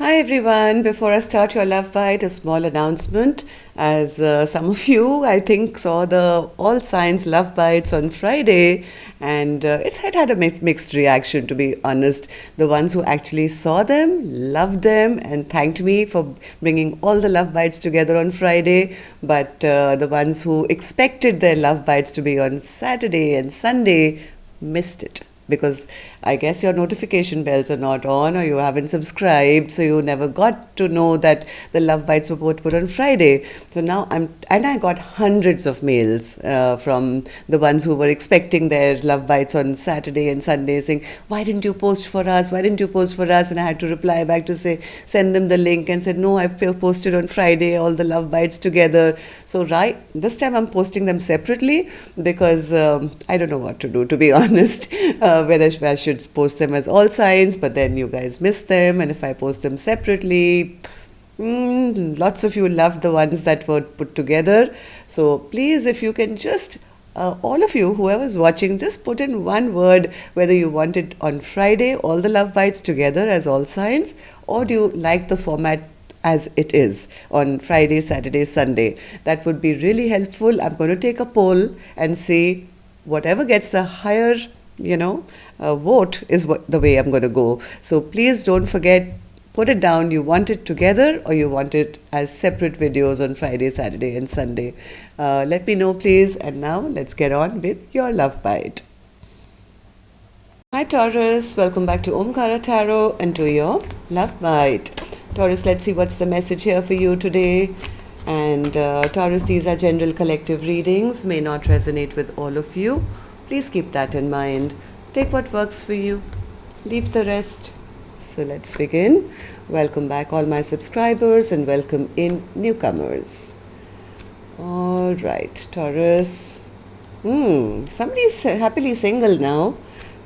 Hi everyone, before I start your love bite, a small announcement. As some of you, I think, saw the all signs love bites on Friday, and it had a mixed reaction, to be honest. The ones who actually saw them loved them and thanked me for bringing all the love bites together on Friday, but the ones who expected their love bites to be on Saturday and Sunday missed it, because I guess your notification bells are not on or you haven't subscribed, so you never got to know that the love bites were put on Friday. So now I got hundreds of mails from the ones who were expecting their love bites on Saturday and Sunday, saying, why didn't you post for us? Why didn't you post for us? And I had to reply back to say, send them the link, and said, no, I've posted on Friday all the love bites together. So right, this time I'm posting them separately because I don't know what to do, to be honest. Whether I should post them as all signs, but then you guys miss them, and if I post them separately, lots of you loved the ones that were put together. So please, if you can just all of you, whoever's watching, just put in one word whether you want it on Friday, all the love bites together as all signs, or do you like the format as it is on Friday, Saturday, Sunday. That would be really helpful. I'm going to take a poll and see whatever gets a higher vote is the way I'm going to go. So please don't forget, put it down. You want it together or you want it as separate videos on Friday, Saturday and Sunday. Let me know, please. And now let's get on with your love bite. Hi Taurus, welcome back to Omkaratarot and to your love bite. Taurus, let's see what's the message here for you today. And Taurus, these are general collective readings, may not resonate with all of you. Please keep that in mind. Take what works for you. Leave the rest. So let's begin. Welcome back all my subscribers and welcome in newcomers. All right, Taurus. Somebody's happily single now.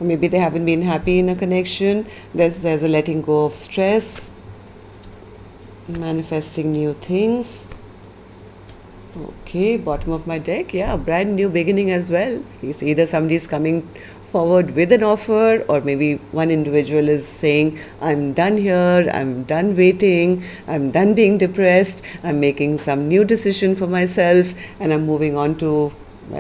Or maybe they haven't been happy in a connection. There's a letting go of stress. Manifesting new things. Okay, bottom of my deck, yeah, brand new beginning as well. It's either somebody's coming forward with an offer, or maybe one individual is saying, I'm done here, I'm done waiting, I'm done being depressed, I'm making some new decision for myself, and I'm moving on to,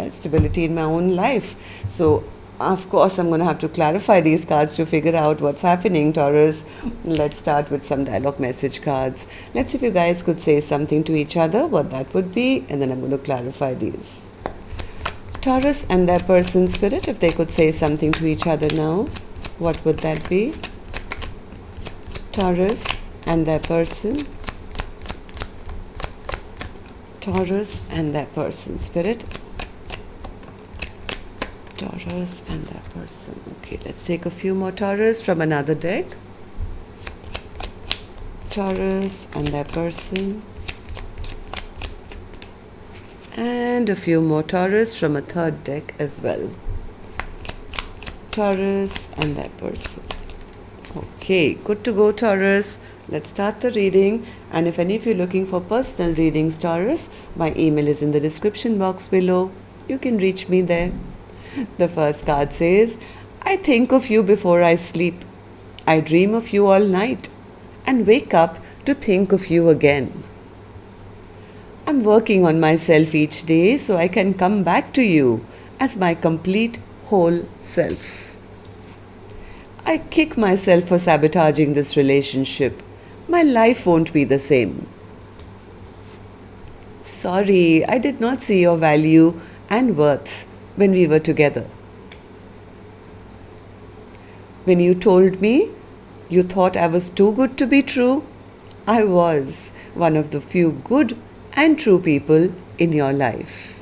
stability in my own life. So of course, I'm going to have to clarify these cards to figure out what's happening, Taurus. Let's start with some dialogue message cards. Let's see if you guys could say something to each other, what that would be, and then I'm going to clarify these. Taurus and their person spirit, if they could say something to each other now, what would that be? Taurus and their person. Taurus and their person spirit. Taurus and that person. Okay, let's take a few more Taurus from another deck. Taurus and that person. And a few more Taurus from a third deck as well. Taurus and that person. Okay, good to go, Taurus. Let's start the reading. And if any of you are looking for personal readings, Taurus, my email is in the description box below. You can reach me there. The first card says, I think of you before I sleep. I dream of you all night and wake up to think of you again. I'm working on myself each day so I can come back to you as my complete whole self. I kick myself for sabotaging this relationship. My life won't be the same. Sorry, I did not see your value and worth when we were together. When you told me you thought I was too good to be true, I was one of the few good and true people in your life.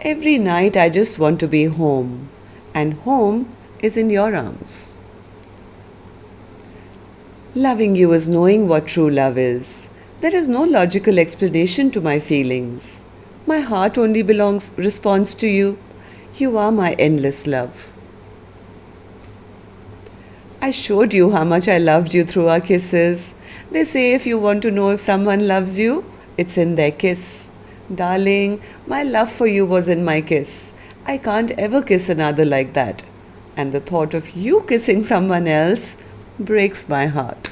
Every night I just want to be home, and home is in your arms. Loving you is knowing what true love is. There is no logical explanation to my feelings. My heart only responds to you. You are my endless love. I showed you how much I loved you through our kisses. They say if you want to know if someone loves you, it's in their kiss. Darling, my love for you was in my kiss. I can't ever kiss another like that. And the thought of you kissing someone else breaks my heart.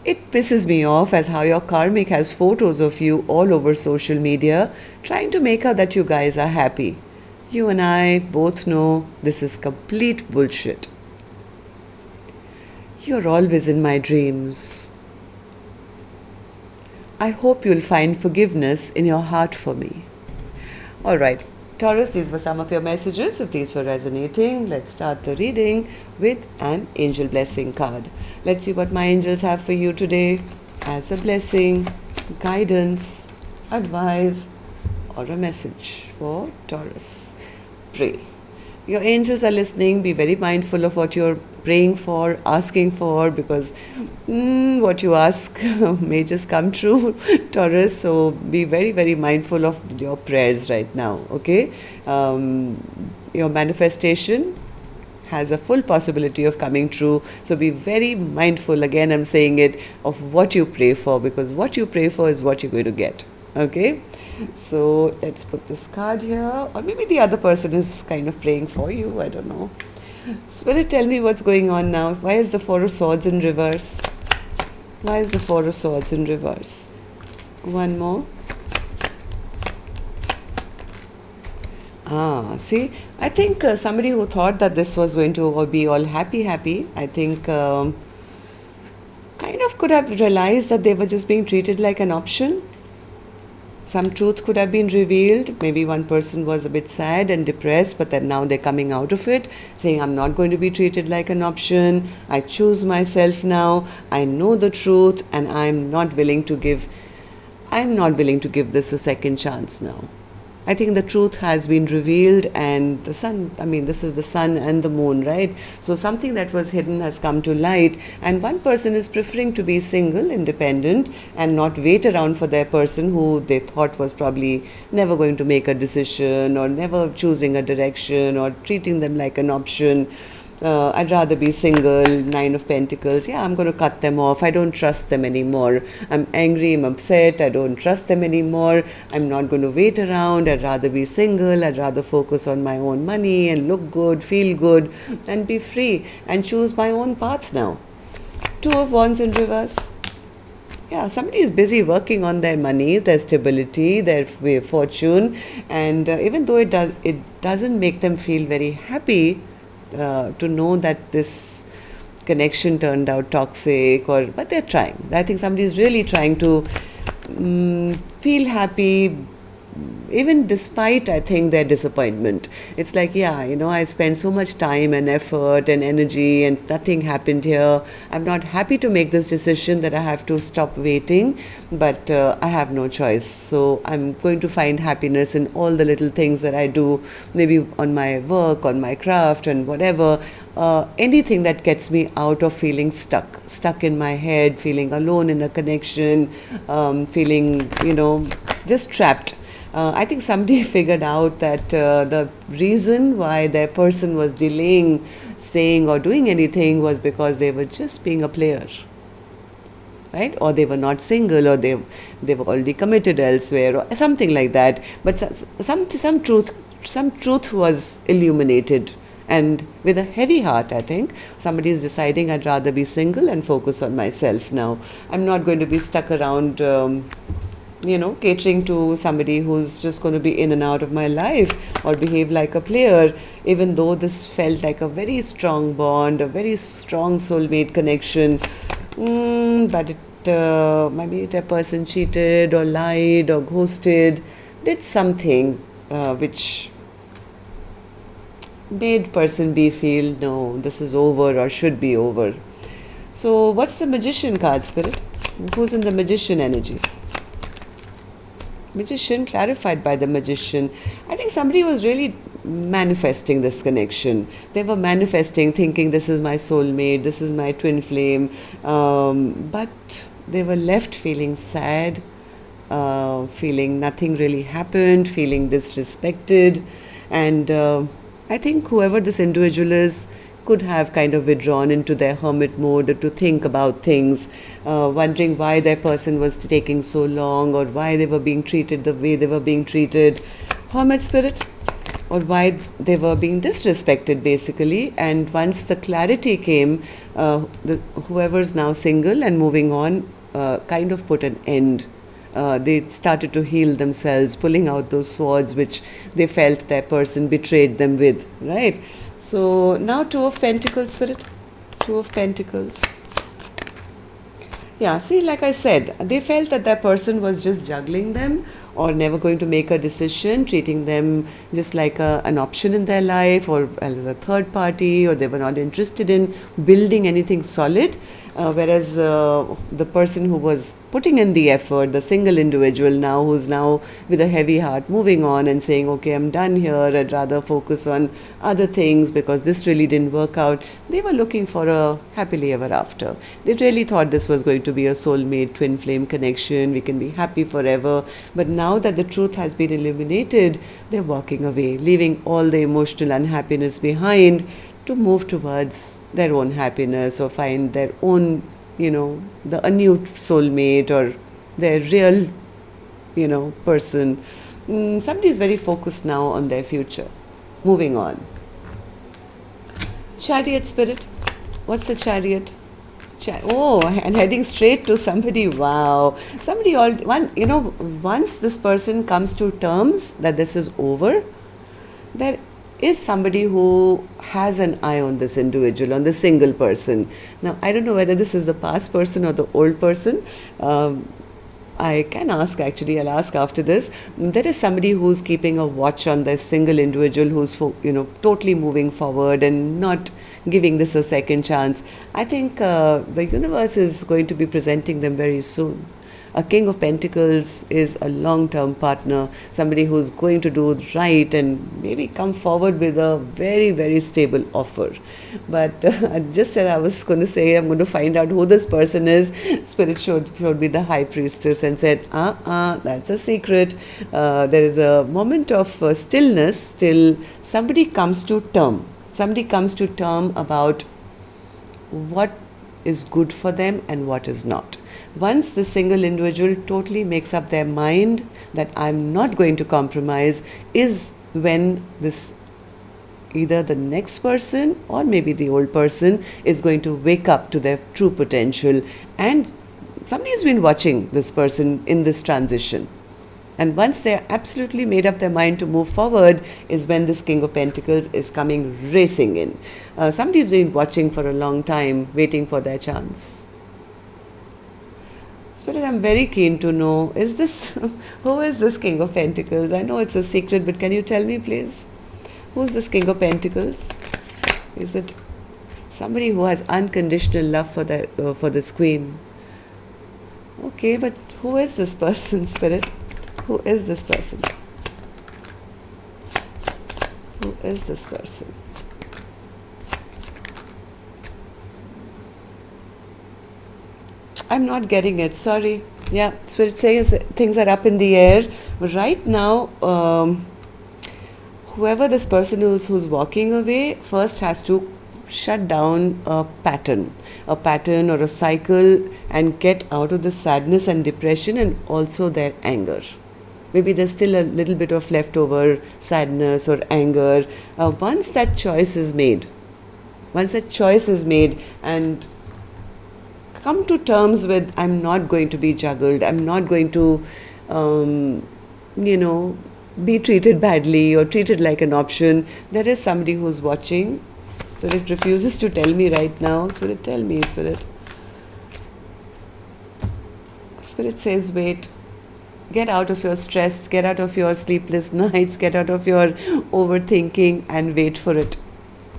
It pisses me off as how your karmic has photos of you all over social media trying to make out that you guys are happy. You and I both know this is complete bullshit. You're always in my dreams. I hope you'll find forgiveness in your heart for me. Alright, Taurus, these were some of your messages. If these were resonating, let's start the reading with an angel blessing card. Let's see what my angels have for you today as a blessing, guidance, advice, or a message for Taurus. Pray. Your angels are listening. Be very mindful of what you're praying for, asking for, because what you ask may just come true, Taurus. So be very, very mindful of your prayers right now, okay? Your manifestation has a full possibility of coming true. So be very mindful, again I'm saying it, of what you pray for, because what you pray for is what you're going to get, okay? So let's put this card here, or maybe the other person is kind of praying for you, I don't know. Spirit, tell me what's going on now. Why is the Four of Swords in reverse? Why is the Four of Swords in reverse? One more. See, I think somebody who thought that this was going to be all happy, I think kind of could have realized that they were just being treated like an option. Some truth could have been revealed. Maybe one person was a bit sad and depressed, but then now they're coming out of it, saying, I'm not going to be treated like an option. I choose myself now. I know the truth, and I'm not willing to give this a second chance now. I think the truth has been revealed, and the sun, this is the sun and the moon, right? So something that was hidden has come to light, and one person is preferring to be single, independent, and not wait around for their person who they thought was probably never going to make a decision, or never choosing a direction, or treating them like an option. I'd rather be single. Nine of Pentacles. Yeah, I'm going to cut them off. I don't trust them anymore. I'm angry, I'm upset. I don't trust them anymore. I'm not going to wait around. I'd rather be single. I'd rather focus on my own money and look good, feel good, and be free and choose my own path now. Two of Wands in reverse. Yeah, somebody is busy working on their money, their stability, their fortune, and even though it doesn't make them feel very happy, to know that this connection turned out toxic, but they're trying. I think somebody is really trying to feel happy, even despite, I think, their disappointment. It's like, I spent so much time and effort and energy and nothing happened here. I'm not happy to make this decision that I have to stop waiting, but I have no choice. So I'm going to find happiness in all the little things that I do, maybe on my work, on my craft and whatever. Anything that gets me out of feeling stuck in my head, feeling alone in a connection, feeling, just trapped. I think somebody figured out that the reason why their person was delaying saying or doing anything was because they were just being a player, right? Or they were not single, or they were already committed elsewhere, or something like that. But some truth was illuminated, and with a heavy heart, I think somebody is deciding, I'd rather be single and focus on myself now. I'm not going to be stuck around catering to somebody who's just going to be in and out of my life or behave like a player, even though this felt like a very strong bond, a very strong soulmate connection. But maybe the person cheated or lied or ghosted, did something which made person B feel, no, this is over or should be over. So what's the Magician card, Spirit? Who's in the Magician energy? Magician, clarified by the Magician. I think somebody was really manifesting this connection. They were manifesting, thinking this is my soulmate, this is my twin flame, but they were left feeling sad, feeling nothing really happened, feeling disrespected, and I think whoever this individual is could have kind of withdrawn into their hermit mode to think about things, wondering why their person was taking so long or why they were being treated the way they were being treated. Hermit spirit, or why they were being disrespected basically. And once the clarity came, whoever's now single and moving on kind of put an end. They started to heal themselves, pulling out those swords which they felt their person betrayed them with, right? So now Two of Pentacles, Spirit. Two of Pentacles. Yeah, see, like I said, they felt that that person was just juggling them or never going to make a decision, treating them just like an option in their life or as a third party, or they were not interested in building anything solid. Whereas the person who was putting in the effort, the single individual now, who's now with a heavy heart moving on and saying, okay, I'm done here, I'd rather focus on other things because this really didn't work out. They were looking for a happily ever after. They really thought this was going to be a soulmate, twin flame connection, we can be happy forever. But now that the truth has been illuminated, they're walking away, leaving all the emotional unhappiness behind, to move towards their own happiness or find their own, a new soulmate or their real, person. Somebody is very focused now on their future. Moving on. Chariot, Spirit. What's the Chariot? And heading straight to somebody. Wow. Somebody, once this person comes to terms that this is over, there is somebody who has an eye on this individual, on the single person. Now, I don't know whether this is the past person or the old person. I can ask, actually, I'll ask after this. There is somebody who's keeping a watch on this single individual who's, totally moving forward and not giving this a second chance. I think the universe is going to be presenting them very soon. A King of Pentacles is a long-term partner, somebody who's going to do right and maybe come forward with a very, very stable offer. But just as I was going to say, I'm going to find out who this person is, Spirit showed me the High Priestess and said, that's a secret. There is a moment of stillness till somebody comes to term. Somebody comes to term about what is good for them and what is not. Once the single individual totally makes up their mind that I'm not going to compromise, is when this either the next person or maybe the old person is going to wake up to their true potential. And somebody has been watching this person in this transition. And once they're absolutely made up their mind to move forward is when this King of Pentacles is coming racing in. Somebody's been watching for a long time, waiting for their chance. Spirit, I'm very keen to know, who is this King of Pentacles? I know it's a secret, but can you tell me, please? Who's this King of Pentacles? Is it somebody who has unconditional love for this Queen? Okay, but who is this person, Spirit? Who is this person? Who is this person? I'm not getting it, sorry. Yeah, Spirit says things are up in the air. Right now, whoever this person is who's walking away first has to shut down a pattern or a cycle and get out of the sadness and depression and also their anger. Maybe there's still a little bit of leftover sadness or anger. Once that choice is made and come to terms with, I'm not going to be juggled, I'm not going to, be treated badly or treated like an option. There is somebody who's watching. Spirit refuses to tell me right now. Spirit, tell me, Spirit. Spirit says, wait. Get out of your stress, get out of your sleepless nights, get out of your overthinking and wait for it.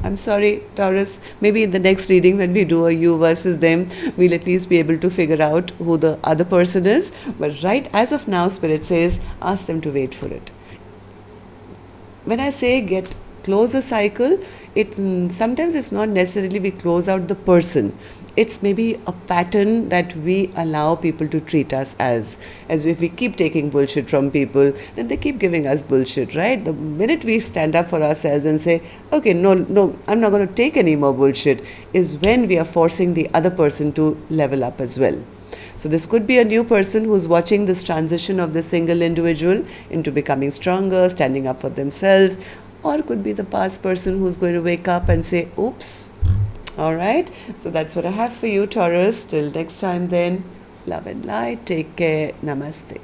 I'm sorry, Taurus, maybe in the next reading when we do a you versus them, we'll at least be able to figure out who the other person is. But right as of now, Spirit says, ask them to wait for it. When I say close a cycle, sometimes it's not necessarily we close out the person. It's maybe a pattern that we allow people to treat us as if we keep taking bullshit from people, then they keep giving us bullshit, right? The minute we stand up for ourselves and say, okay, no, I'm not going to take any more bullshit, is when we are forcing the other person to level up as well. So this could be a new person who's watching this transition of the single individual into becoming stronger, standing up for themselves, or could be the past person who's going to wake up and say, oops. All right. So that's what I have for you, Taurus. Till next time then, love and light. Take care. Namaste.